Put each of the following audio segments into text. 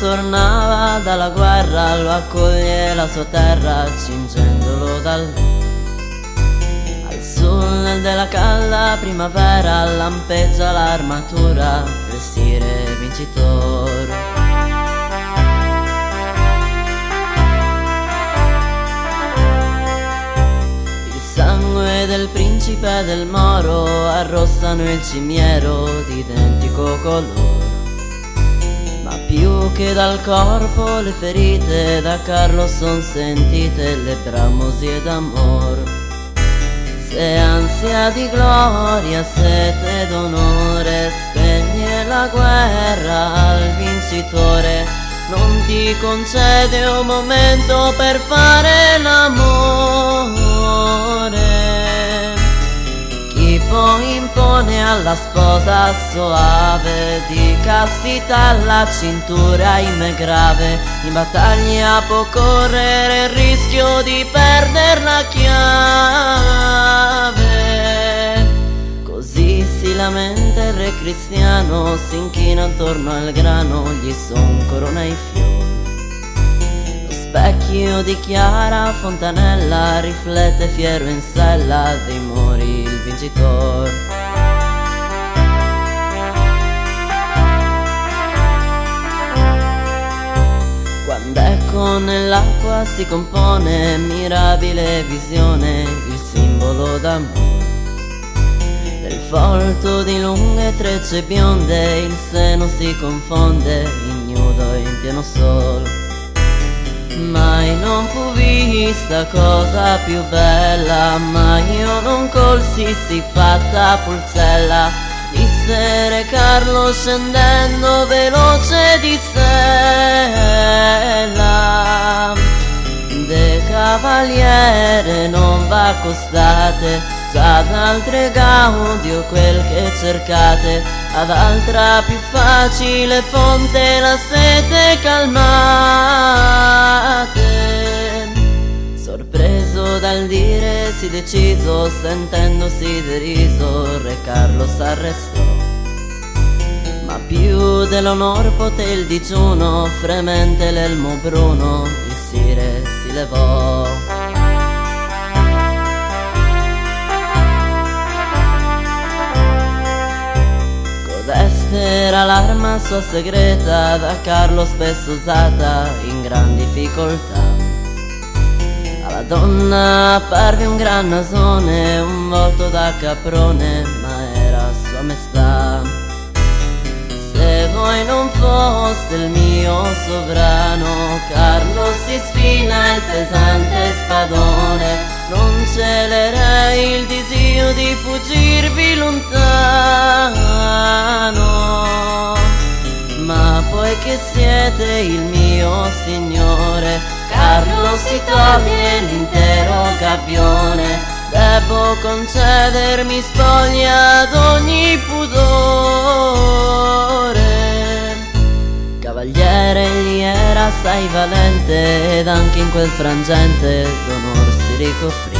tornava dalla guerra lo accoglie la sua terra cingendolo dal al sole della calda primavera lampeggia l'armatura del sire vincitore. Il sangue del principe del Moro arrossano il cimiero di identico colore. Ma più che dal corpo le ferite da Carlo son sentite le bramosie d'amor. Se ansia di gloria, sete d'onore spegne la guerra al vincitore, non ti concede un momento per fare l'amore. Chi poi impone alla sposa soave di castità la cintura in grave, in battaglia può correre il rischio di perdere la chiave. Così si lamenta il re cristiano, si inchina attorno al grano, gli son corona i fiori. Lo specchio di Chiara Fontanella riflette fiero in sella dei mori il vincitor. Quando ecco nell'acqua si compone mirabile visione, il simbolo d'amore. Del folto di lunghe trecce bionde il seno si confonde, ignudo in pieno sol. Mai non fu vista cosa più bella, ma io non colsi fatta pulzella. Disse re Carlo scendendo veloce di sella. De cavaliere non v'accostate, già d'altre gaudio quel che cercate, ad altra più facile fonte la sete calmate. Sorpreso dal dire sì deciso, sentendosi deriso, re Carlo s'arrestò. Ma più dell'onor poté il digiuno, fremente l'elmo bruno, il sire si levò. Codesta era l'arma sua segreta, da Carlo spesso usata in gran difficoltà. Alla donna apparve un gran nasone, un volto da caprone, ma era sua maestà. Se voi non foste il mio sovrano, Carlo si sfila il pesante spadone, non celerei il disio di fuggirvi lontano. Ma poiché siete il mio signore, Carlo si toglie l'intero gabbione, devo concedermi spoglia ad ogni pudore. Cavaliere egli era assai valente, ed anche in quel frangente d'onor si ricoprì.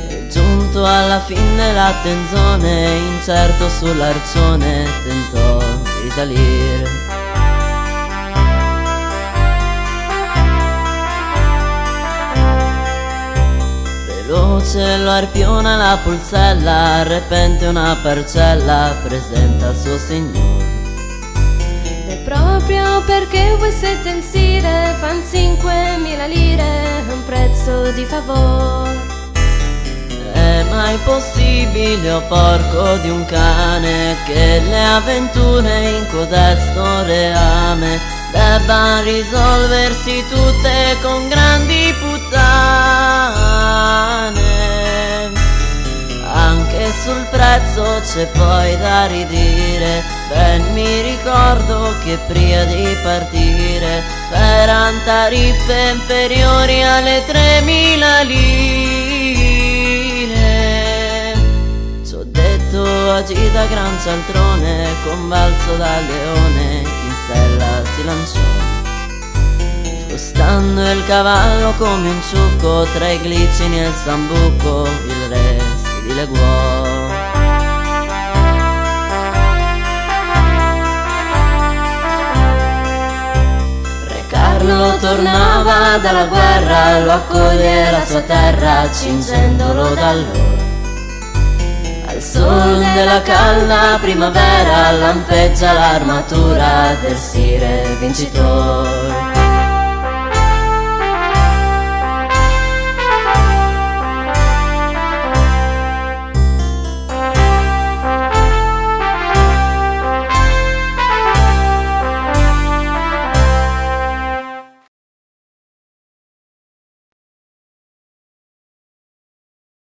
E giunto alla fin della tenzone, incerto sull'arcione tentò di risalire. Veloce lo arpiona la pulsella, repente una parcella presenta al suo signore. E proprio perché voi siete il sire, fan 5.000 lire, un prezzo di favore. È mai possibile, o porco di un cane, che le avventure in codesto reame debban risolversi tutte con grandi puttane? Anche sul prezzo c'è poi da ridire, ben mi ricordo che prima di partire eran tariffe inferiori alle 3.000 lire. C'ho detto agì da gran cialtrone, convalso da leone, in sella si lanciò. Frustando il cavallo come un ciucco, tra i glicini e il sambuco, il re si dileguò. quando tornava dalla guerra lo accoglie la sua terra cingendolo d'allora. Al sol della calda primavera lampeggia l'armatura del sire vincitore.